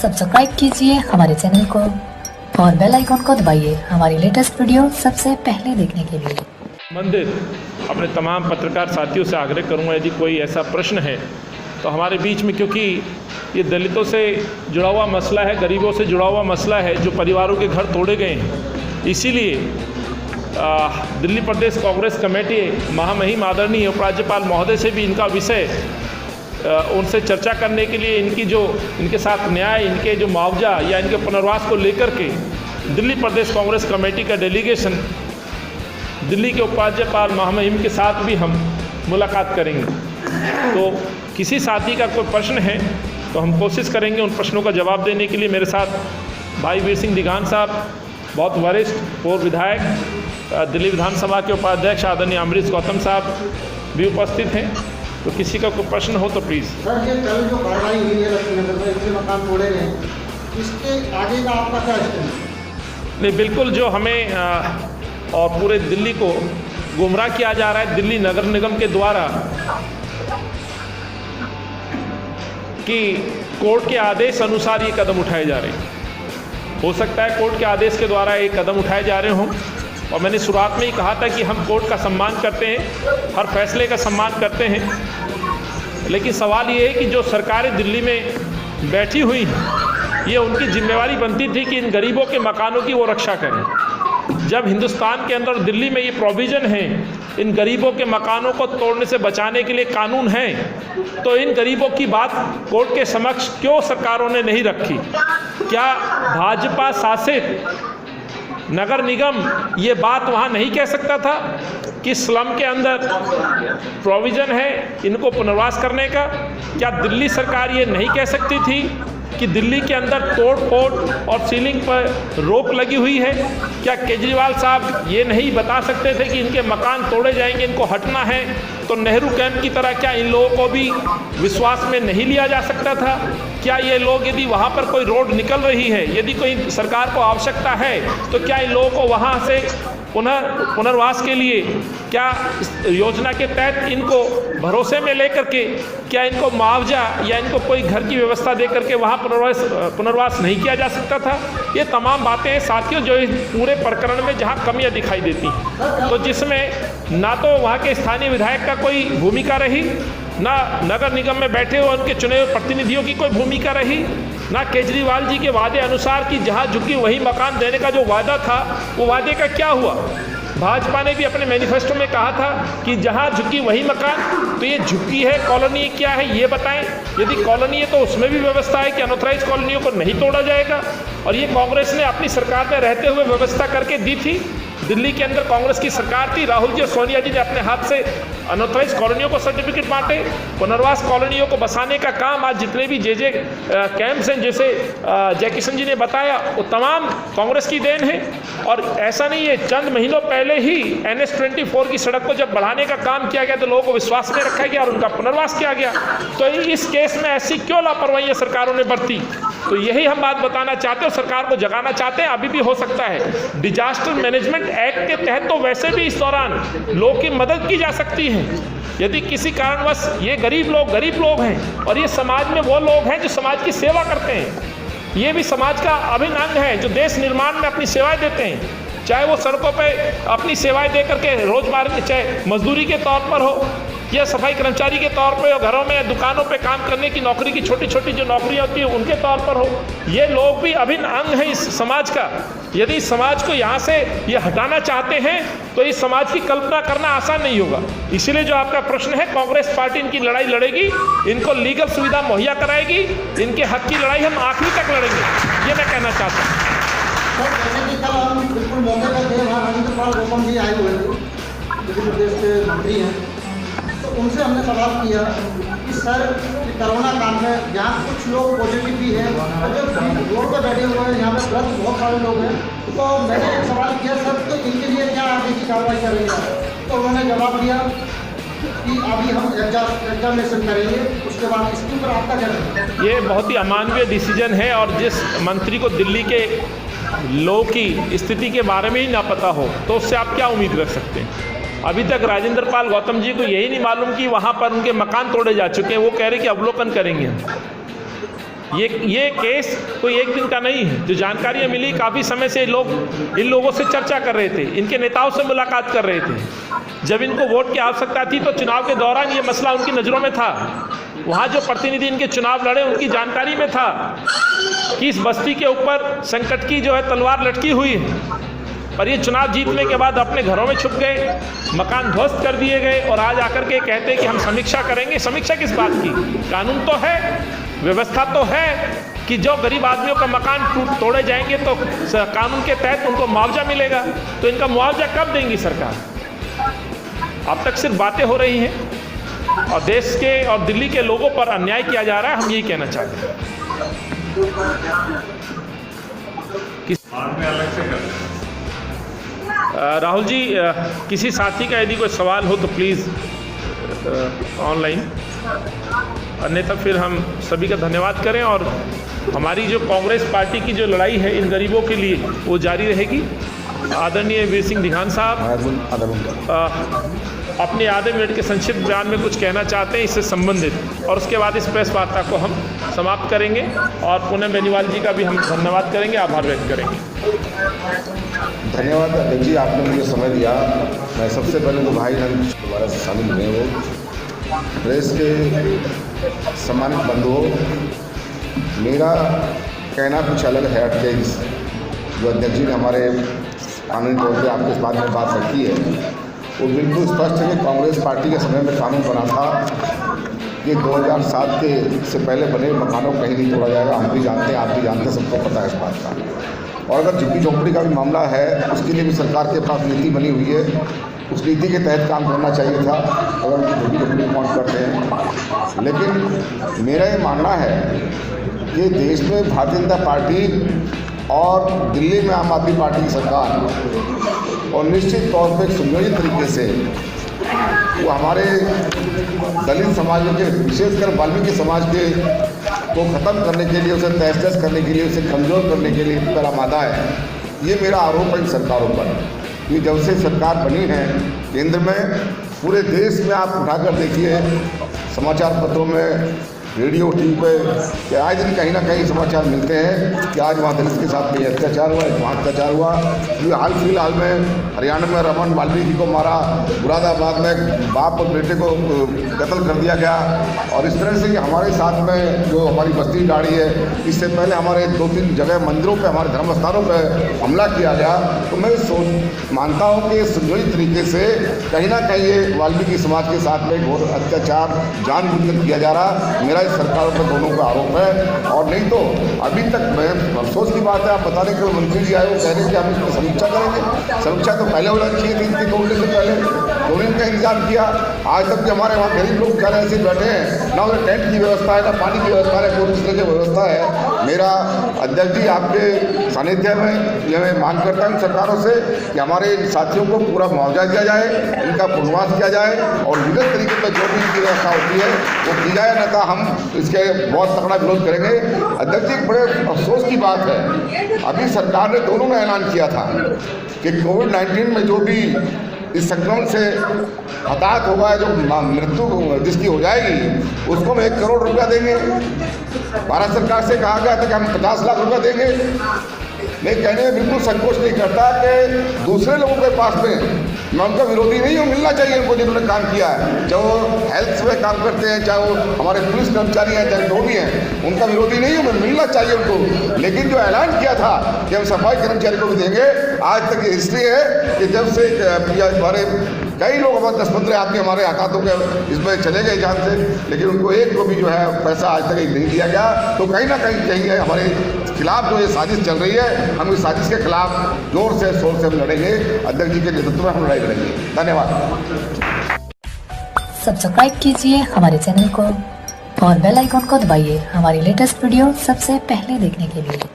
Subscribe कीजिए हमारे channel को और बेल आइकन को दबाइए हमारी लेटेस्ट वीडियो सबसे पहले देखने के लिए। संबंधित अपने तमाम पत्रकार साथियों से आग्रह करूंगा, यदि कोई ऐसा प्रश्न है तो हमारे बीच में, क्योंकि ये दलितों से जुड़ा हुआ मसला है, गरीबों से जुड़ा हुआ मसला है, जो परिवारों के घर तोड़े गए हैं, इसीलिए दिल्ली प्रदेश कांग्रेस कमेटी महामहिम आदरणीय उपराज्यपाल महोदय से भी इनका विषय उनसे चर्चा करने के लिए, इनके साथ न्याय, इनके जो मुआवजा या इनके पुनर्वास को लेकर के दिल्ली प्रदेश कांग्रेस कमेटी का डेलीगेशन दिल्ली के उपराज्यपाल महामहिम के साथ भी हम मुलाकात करेंगे। तो किसी साथी का कोई प्रश्न है तो हम कोशिश करेंगे उन प्रश्नों का जवाब देने के लिए। मेरे साथ भाई वीर सिंह दिगान साहब, बहुत वरिष्ठ पूर्व विधायक, दिल्ली विधानसभा के उपाध्यक्ष आदरणीय अमरीश गौतम साहब भी उपस्थित हैं। तो किसी का कोई प्रश्न हो तो प्लीज़। सर, ये कल जो कार्रवाई हुई है लक्ष्मीनगर में, इतने मकान तोड़े गए, इसके आगे का आपका क्या स्टैंड? नहीं, बिल्कुल जो हमें और पूरे दिल्ली को गुमराह किया जा रहा है दिल्ली नगर निगम के द्वारा कि कोर्ट के आदेश अनुसार ये कदम उठाए जा रहे हैं। हो सकता है कोर्ट के आदेश के द्वारा ये कदम उठाए जा रहे हों, और मैंने शुरुआत में ही कहा था कि हम कोर्ट का सम्मान करते हैं, हर फैसले का सम्मान करते हैं, लेकिन सवाल ये है कि जो सरकारें दिल्ली में बैठी हुई हैं, ये उनकी जिम्मेवारी बनती थी कि इन गरीबों के मकानों की वो रक्षा करें। जब हिंदुस्तान के अंदर दिल्ली में ये प्रोविज़न है, इन गरीबों के मकानों को तोड़ने से बचाने के लिए कानून है, तो इन गरीबों की बात कोर्ट के समक्ष क्यों सरकारों ने नहीं रखी? क्या भाजपा शासित नगर निगम ये बात वहाँ नहीं कह सकता था कि स्लम के अंदर प्रोविज़न है इनको पुनर्वास करने का? क्या दिल्ली सरकार ये नहीं कह सकती थी कि दिल्ली के अंदर तोड़ फोड़ और सीलिंग पर रोक लगी हुई है? क्या केजरीवाल साहब ये नहीं बता सकते थे कि इनके मकान तोड़े जाएंगे, इनको हटना है? तो नेहरू कैंप की तरह क्या इन लोगों को भी विश्वास में नहीं लिया जा सकता था? क्या ये लोग, यदि वहाँ पर कोई रोड निकल रही है, यदि कोई सरकार को आवश्यकता है, तो क्या इन लोगों को वहाँ से पुनर्वास के लिए क्या योजना के तहत इनको भरोसे में लेकर के क्या इनको मुआवजा या इनको कोई घर की व्यवस्था दे करके वहाँ पुनर्वास नहीं किया जा सकता था? ये तमाम बातें हैं साथियों जो इस पूरे प्रकरण में जहाँ कमियाँ दिखाई देती हैं, तो जिसमें ना तो वहाँ के स्थानीय विधायक का कोई भूमिका रही, ना नगर निगम में बैठे हुए उनके चुने हुए प्रतिनिधियों की कोई भूमिका रही, ना केजरीवाल जी के वादे अनुसार कि जहां झुग्गी वही मकान देने का जो वादा था वो वादे का क्या हुआ। भाजपा ने भी अपने मैनिफेस्टो में कहा था कि जहां झुग्गी वही मकान, तो ये झुग्गी है, कॉलोनी क्या है ये बताएं। यदि कॉलोनी है तो उसमें भी व्यवस्था है कि अनऑथराइज कॉलोनियों को नहीं तोड़ा जाएगा, और ये कांग्रेस ने अपनी सरकार में रहते हुए व्यवस्था करके दी थी। दिल्ली के अंदर कांग्रेस की सरकार थी, राहुल जी और सोनिया जी ने अपने हाथ से अनऑथराइज कॉलोनियों को सर्टिफिकेट बांटे, पुनर्वास कॉलोनियों को बसाने का काम आज जितने भी जे कैंप्स हैं, जैसे जयकिशन जी ने बताया, वो तमाम कांग्रेस की देन है। और ऐसा नहीं है, चंद महीनों पहले ही NH-24 की सड़क को जब बढ़ाने का काम किया गया तो लोगों को विश्वास में रखा गया और उनका पुनर्वास किया गया। तो इस केस में ऐसी क्यों लापरवाही सरकारों ने बरती? तो यही हम बात बताना चाहते हैं और सरकार को जगाना चाहते हैं। अभी भी हो सकता है डिजास्टर मैनेजमेंट एक्ट के तहत तो वैसे भी इस दौरान लोगों की मदद की जा सकती है। यदि किसी कारणवश ये गरीब लोग हैं, और ये समाज में वो लोग हैं जो समाज की सेवा करते हैं, ये भी समाज का अभिन्न अंग है जो देश निर्माण में अपनी सेवाएं देते हैं, चाहे वो सड़कों पे अपनी सेवाएं दे करके रोजमर्रा, चाहे मजदूरी के तौर पर हो या सफाई कर्मचारी के तौर पर, घरों में दुकानों पे काम करने की नौकरी की छोटी छोटी जो नौकरियां होती है उनके तौर पर हो, ये लोग भी अभिन्न अंग हैं इस समाज का। यदि समाज को यहाँ से ये हटाना चाहते हैं तो इस समाज की कल्पना करना आसान नहीं होगा। इसीलिए जो आपका प्रश्न है, कांग्रेस पार्टी इनकी लड़ाई लड़ेगी, इनको लीगल सुविधा मुहैया कराएगी, इनके हक की लड़ाई हम आखिरी तक लड़ेंगे, ये मैं कहना चाहता हूँ। जैसे कि कल हम बिल्कुल मौके पर थे, वहाँ राज्यपाल गौतम जी आए हुए थे, दिल्ली प्रदेश के मंत्री हैं, तो उनसे हमने सवाल किया कि सर कोरोना काल में जहाँ कुछ लोग पॉजिटिव भी हैं और जो रोड पर बैठे हुए हैं, यहाँ पर ग्रस्त बहुत सारे लोग हैं, तो मैंने एक सवाल किया सर, तो इनके लिए क्या आगे की कार्रवाई करेंगे? तो उन्होंने जवाब दिया कि अभी हम एग्जामिनेशन करेंगे, उसके बाद इसके ऊपर आपका क्या रहेगा? ये बहुत ही अमानवीय डिसीजन है, और जिस मंत्री को दिल्ली के लोगों की स्थिति के बारे में ही ना पता हो तो उससे आप क्या उम्मीद रख सकते हैं? अभी तक राजेंद्र पाल गौतम जी को यही नहीं मालूम कि वहाँ पर उनके मकान तोड़े जा चुके हैं, वो कह रहे कि अवलोकन करेंगे। ये केस कोई एक दिन का नहीं है। जो जानकारियाँ मिली, काफ़ी समय से लोग इन लोगों से चर्चा कर रहे थे, इनके नेताओं से मुलाकात कर रहे थे। जब इनको वोट की आवश्यकता थी तो चुनाव के दौरान ये मसला उनकी नज़रों में था। वहाँ जो प्रतिनिधि इनके चुनाव लड़े उनकी जानकारी में था कि इस बस्ती के ऊपर संकट की जो है तलवार लटकी हुई है। पर ये चुनाव जीतने के बाद अपने घरों में छुप गए, मकान ध्वस्त कर दिए गए और आज आकर के कहते हैं कि हम समीक्षा करेंगे। समीक्षा किस बात की? कानून तो है, व्यवस्था तो है कि जो गरीब आदमियों का मकान तोड़े जाएंगे तो कानून के तहत उनको मुआवजा मिलेगा। तो इनका मुआवजा कब देंगी सरकार? अब तक सिर्फ बातें हो रही हैं और देश के और दिल्ली के लोगों पर अन्याय किया जा रहा है। हम यही कहना चाहते हैं। राहुल जी, किसी साथी का यदि कोई सवाल हो तो प्लीज़ ऑनलाइन, अन्यथा फिर हम सभी का धन्यवाद करें और हमारी जो कांग्रेस पार्टी की जो लड़ाई है इन गरीबों के लिए वो जारी रहेगी। आदरणीय वीर सिंह दिघान साहब अपने आधे मिनट के संक्षिप्त बयान में कुछ कहना चाहते हैं इससे संबंधित, और उसके बाद इस प्रेस वार्ता को हम समाप्त करेंगे और पूनम बेनीवाल जी का भी हम धन्यवाद करेंगे, आभार व्यक्त करेंगे। धन्यवाद अध्यक्ष जी, आपने मुझे समय दिया। मैं सबसे पहले तो भाई दोबारा से शामिल हुए हो, प्रेस के सम्मानित बंधुओं, मेरा कहना कुछ अलग है हटके जो अध्यक्ष जी ने हमारे कानूनी तौर पर आपके इस बात में बात रखी है वो बिल्कुल स्पष्ट है कि कांग्रेस पार्टी के समय में कानून बना था कि 2007 के से पहले बने मकानों को कहीं नहीं तोड़ा जाएगा। हम भी जानते हैं, आप भी जानते हैं, सबको पता है इस बात का। और अगर झुग्गी झोंपड़ी का भी मामला है उसके लिए भी सरकार के पास नीति बनी हुई है, उस नीति के तहत काम करना चाहिए था अगर उनकी झुग्गी झोंपड़ी काउंट करते हैं। लेकिन मेरा ये मानना है कि देश में भारतीय जनता पार्टी और दिल्ली में आम आदमी पार्टी की सरकार और निश्चित तौर पर सुनियोजित तरीके से वो हमारे दलित समाज के, विशेषकर वाल्मीकि समाज के को ख़त्म करने के लिए, उसे तहस-नहस करने के लिए, उसे कमज़ोर करने के लिए पर आमादा है। ये मेरा आरोप है इन सरकारों पर कि जब से सरकार बनी है केंद्र में, पूरे देश में आप उठाकर देखिए समाचार पत्रों में, रेडियो टीवी पे कि आए दिन कहीं ना कहीं समाचार मिलते हैं कि आज वहाँ दलित के साथ कहीं अत्याचार हुआ, वहाँ अत्याचार हुआ। ये हाल फिलहाल में हरियाणा में रमन वाल्मीकि को मारा, मुरादाबाद में बाप और बेटे को कत्ल कर दिया गया। और इस तरह से कि हमारे साथ में जो हमारी बस्ती गाड़ी है, इससे पहले हमारे 2-3 जगह मंदिरों पर, हमारे धर्म स्थानों पर हमला किया गया। तो मैं मानता हूँ कि सुनियोजित तरीके से कहीं ना कहीं ये वाल्मीकि समाज के साथ में घोर अत्याचार जानबूझकर किया जा रहा। मेरा सरकारों पर दोनों का आरोप है। और नहीं तो अभी तक मैं अफसोस की बात है, आप बताने के मंत्री जी आए वो कह रहे हैं कि हम इसकी समीक्षा करेंगे। समीक्षा तो पहले होना चाहिए थी, इनके तोड़ने से पहले उन्होंने इनका इंतजाम किया। आज तक भी हमारे वहाँ गरीब लोग बेचारे ऐसे बैठे हैं, ना उन्हें टेंट की व्यवस्था है, ना पानी की व्यवस्था है, कोई दूसरे की व्यवस्था है। मेरा अध्यक्ष जी आपके सानिध्य में यह मैं मांग करता हूँ सरकारों से कि हमारे साथियों को पूरा मुआवजा दिया जाए, इनका पुनर्वास किया जाए और लीगल तरीके पर जो भी इनकी व्यवस्था होती है वो की जाए, न तो हम इसके बहुत तगड़ा विरोध करेंगे। अध्यक्ष जी, बड़े अफसोस की बात है, अभी सरकार ने दोनों ने ऐलान किया था कि कोविड-19 में जो भी इस संक्रमण से हताहत होगा, जो मृत्यु जिसकी हो जाएगी, उसको हम 1 करोड़ रुपया देंगे। भारत सरकार से कहा गया था कि हम 50 लाख रुपया देंगे। मैं कहने में बिल्कुल संकोच नहीं करता कि दूसरे लोगों के पास में मैं उनका विरोधी नहीं हूँ, मिलना चाहिए उनको जिन्होंने काम किया है, जो हेल्थ में काम करते हैं, चाहे वो हमारे पुलिस कर्मचारी हैं, चाहे जो भी हैं, उनका विरोधी नहीं हूँ मैं, मिलना चाहिए उनको। लेकिन जो ऐलान किया था कि हम सफाई कर्मचारी को भी देंगे, आज तक ये हिस्ट्री है कि जब से हमारे कई लोग, हमारे 10-15 आदमी हमारे हाथों के इसमें चले गए जान से, लेकिन उनको एक को भी जो है पैसा आज तक नहीं दिया गया। तो कहीं ना कहीं हमारे खिलाफ जो ये साजिश चल रही है, हम इस साजिश के खिलाफ जोर से शोर से हम लड़ेंगे। अध्यक्ष जी के नेतृत्व में हम लड़ाई लड़ेंगे। धन्यवाद। सब्सक्राइब कीजिए हमारे चैनल को और बेल आइकॉन को दबाइए हमारी लेटेस्ट वीडियो सबसे पहले देखने के लिए।